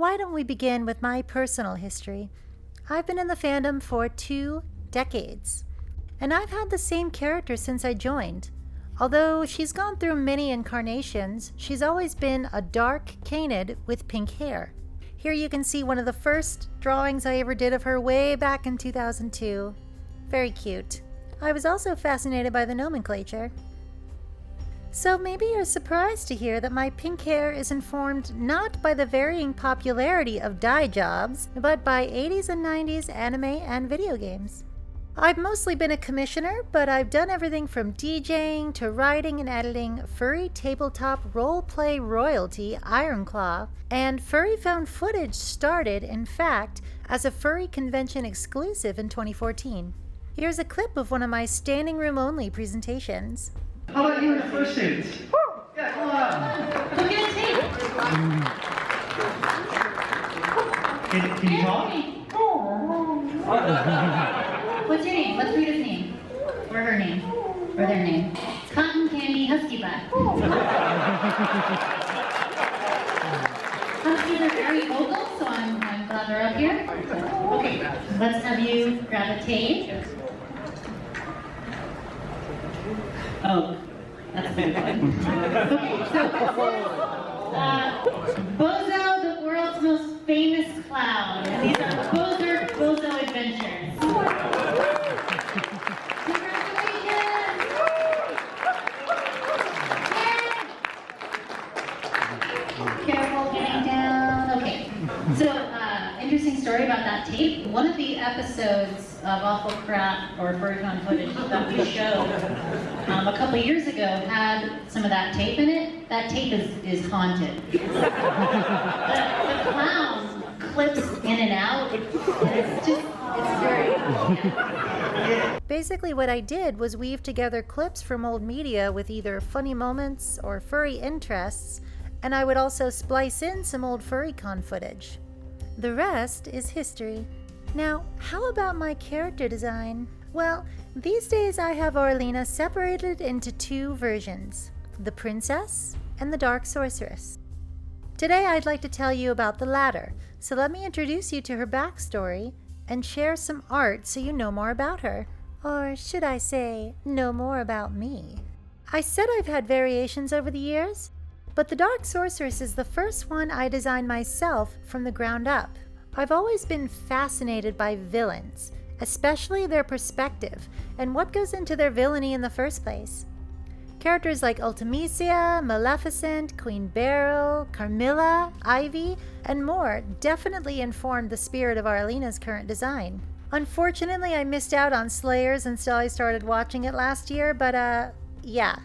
why don't we begin with my personal history? I've been in the fandom for 2 decades, and I've had the same character since I joined. Although she's gone through many incarnations, she's always been a dark canid with pink hair. Here you can see one of the first drawings I ever did of her way back in 2002. Very cute. I was also fascinated by the nomenclature. So maybe you're surprised to hear that my pink hair is informed not by the varying popularity of dye jobs, but by 80s and 90s anime and video games. I've mostly been a commissioner, but I've done everything from DJing to writing and editing Furry tabletop roleplay royalty Ironclaw, and Furry found footage started, in fact, as a Furry convention exclusive in 2014. Here's a clip of one of my standing room only presentations. How about you in the first suits? Yeah, come on. Look at his Can you talk? What's your name? Let's read his name. Or her name. Or their name. Cotton Candy Husky Butt. Huskies are very vocal, so I'm glad they're up here. Okay, let's have you grab a tape. Oh, that's very fun. Okay, so, Bozo, the world's most famous clown. And these are Bozo adventures. Congratulations! Careful getting down. Okay, so, interesting story about that tape. One of the episodes of Awful Crap or FurryCon footage that we showed a couple years ago had some of that tape in it. That tape is haunted. The clown clips in and out, and it's very... Basically what I did was weave together clips from old media with either funny moments or furry interests, and I would also splice in some old FurryCon footage. The rest is history. Now, how about my character design? Well, these days I have Aurelina separated into 2 versions, the Princess and the Dark Sorceress. Today I'd like to tell you about the latter, so let me introduce you to her backstory and share some art so you know more about her. Or should I say, know more about me. I said I've had variations over the years, but the Dark Sorceress is the first one I designed myself from the ground up. I've always been fascinated by villains, especially their perspective and what goes into their villainy in the first place. Characters like Ultimisia, Maleficent, Queen Beryl, Carmilla, Ivy, and more definitely informed the spirit of Aurelina's current design. Unfortunately, I missed out on Slayers until I started watching it last year, but yeah.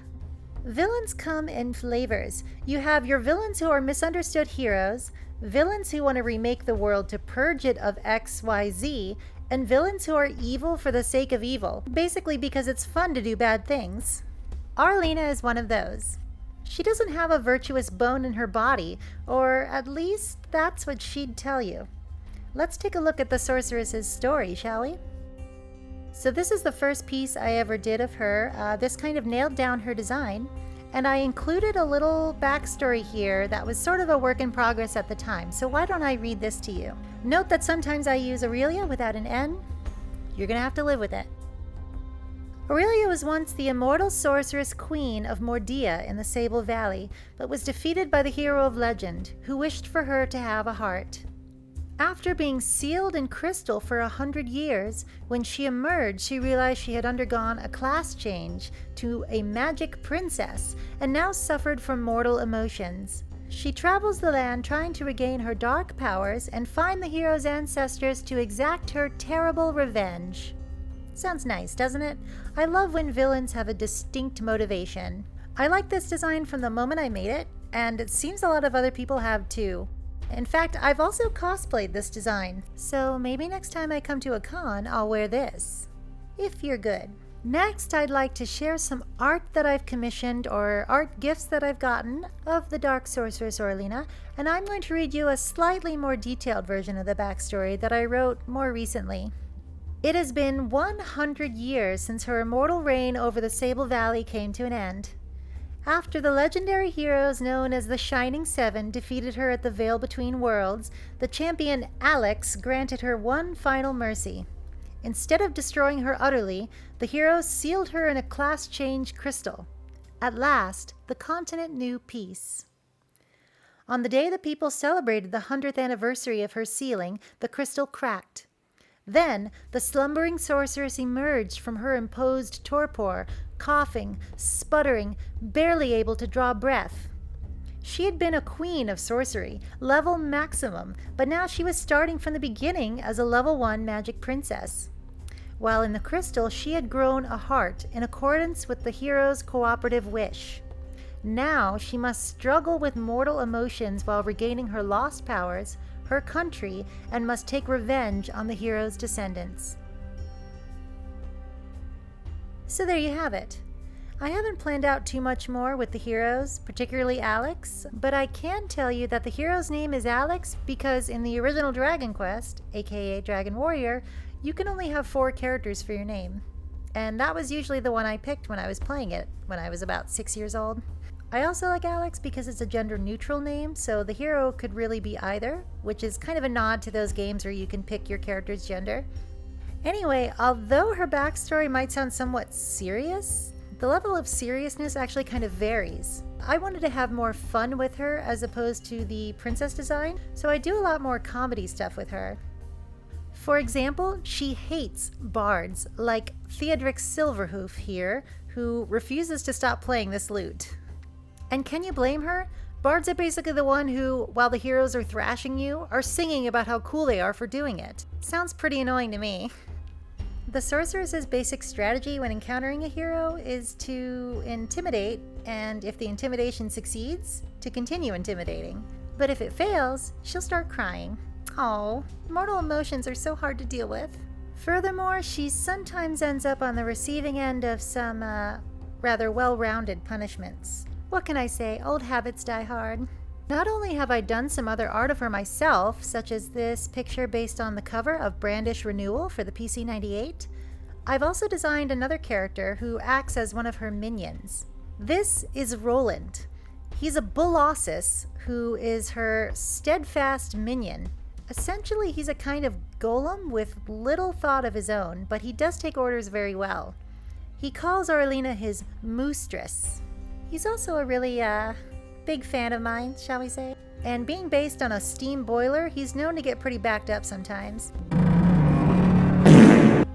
Villains come in flavors. You have your villains who are misunderstood heroes, villains who want to remake the world to purge it of XYZ, and villains who are evil for the sake of evil, basically because it's fun to do bad things. Aurelina is one of those. She doesn't have a virtuous bone in her body, or at least that's what she'd tell you. Let's take a look at the sorceress's story, shall we? So this is the first piece I ever did of her. This kind of nailed down her design, and I included a little backstory here that was sort of a work in progress at the time, so why don't I read this to you? Note that sometimes I use Aurelia without an N. You're gonna have to live with it. Aurelia was once the immortal sorceress queen of Mordia in the Sable Valley, but was defeated by the hero of legend, who wished for her to have a heart. After being sealed in crystal for 100 years, when she emerged, she realized she had undergone a class change to a magic princess and now suffered from mortal emotions. She travels the land trying to regain her dark powers and find the hero's ancestors to exact her terrible revenge. Sounds nice, doesn't it? I love when villains have a distinct motivation. I like this design from the moment I made it, and it seems a lot of other people have too. In fact, I've also cosplayed this design, so maybe next time I come to a con, I'll wear this. If you're good. Next, I'd like to share some art that I've commissioned or art gifts that I've gotten of the Dark Sorceress Aurelina, and I'm going to read you a slightly more detailed version of the backstory that I wrote more recently. It has been 100 years since her immortal reign over the Sable Valley came to an end. After the legendary heroes known as the Shining Seven defeated her at the Veil Between Worlds, the champion Alex granted her one final mercy. Instead of destroying her utterly, the heroes sealed her in a class change crystal. At last, the continent knew peace. On the day the people celebrated the 100th anniversary of her sealing, the crystal cracked. Then, the slumbering sorceress emerged from her imposed torpor, coughing, sputtering, barely able to draw breath. She had been a queen of sorcery, level maximum, but now she was starting from the beginning as a level 1 magic princess. While in the crystal, she had grown a heart in accordance with the hero's cooperative wish. Now she must struggle with mortal emotions while regaining her lost powers, her country, and must take revenge on the hero's descendants. So there you have it. I haven't planned out too much more with the heroes, particularly Alex, but I can tell you that the hero's name is Alex because in the original Dragon Quest, aka Dragon Warrior, you can only have 4 characters for your name. And that was usually the one I picked when I was playing it, when I was about 6 years old. I also like Alex because it's a gender-neutral name, so the hero could really be either, which is kind of a nod to those games where you can pick your character's gender. Anyway, although her backstory might sound somewhat serious, the level of seriousness actually kind of varies. I wanted to have more fun with her as opposed to the princess design, so I do a lot more comedy stuff with her. For example, she hates bards, like Theodric Silverhoof here, who refuses to stop playing this lute. And can you blame her? Bards are basically the one who, while the heroes are thrashing you, are singing about how cool they are for doing it. Sounds pretty annoying to me. The sorceress's basic strategy when encountering a hero is to intimidate, and if the intimidation succeeds, to continue intimidating. But if it fails, she'll start crying. Oh, mortal emotions are so hard to deal with. Furthermore, she sometimes ends up on the receiving end of some, rather well-rounded punishments. What can I say? Old habits die hard. Not only have I done some other art of her myself, such as this picture based on the cover of Brandish Renewal for the PC-98, I've also designed another character who acts as one of her minions. This is Roland. He's a Bulossus who is her steadfast minion. Essentially, he's a kind of golem with little thought of his own, but he does take orders very well. He calls Aurelina his moostress. He's also a really, big fan of mine, shall we say. And being based on a steam boiler, he's known to get pretty backed up sometimes.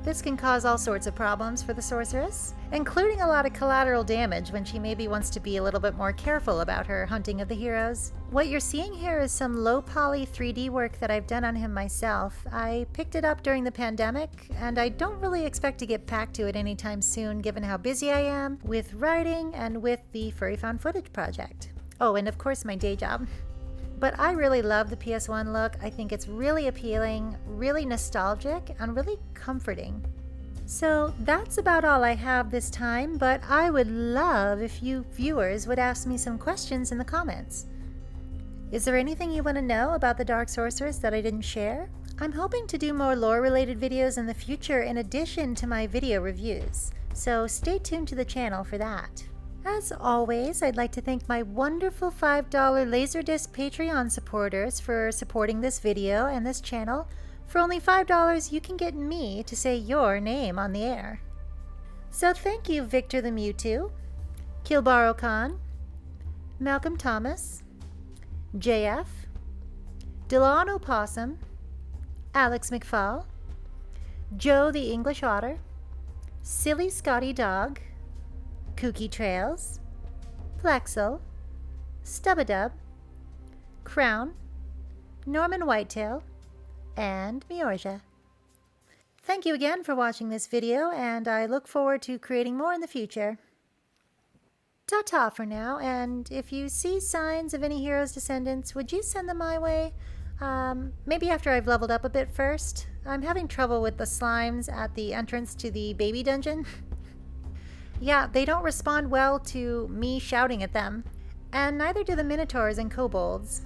This can cause all sorts of problems for the sorceress, including a lot of collateral damage when she maybe wants to be a little bit more careful about her hunting of the heroes. What you're seeing here is some low-poly 3D work that I've done on him myself. I picked it up during the pandemic, and I don't really expect to get back to it anytime soon given how busy I am with writing and with the Furry Found Footage project. Oh, and of course my day job. But I really love the PS1 look. I think it's really appealing, really nostalgic, and really comforting. So that's about all I have this time, but I would love if you viewers would ask me some questions in the comments. Is there anything you want to know about the Dark Sorceress that I didn't share? I'm hoping to do more lore-related videos in the future in addition to my video reviews, so stay tuned to the channel for that. As always, I'd like to thank my wonderful $5 Laserdisc Patreon supporters for supporting this video and this channel. For only $5, you can get me to say your name on the air. So thank you, Victor the Mewtwo, Kilbaro Khan, Malcolm Thomas, JF, Delano Possum, Alex McFall, Joe the English Otter, Silly Scotty Dog, Kooky Trails, Plexel, Stubadub, Crown, Norman Whitetail, and Miorja. Thank you again for watching this video, and I look forward to creating more in the future. Ta-ta for now, and if you see signs of any hero's descendants, would you send them my way? Maybe after I've leveled up a bit first. I'm having trouble with the slimes at the entrance to the baby dungeon. Yeah, they don't respond well to me shouting at them, and neither do the minotaurs and kobolds.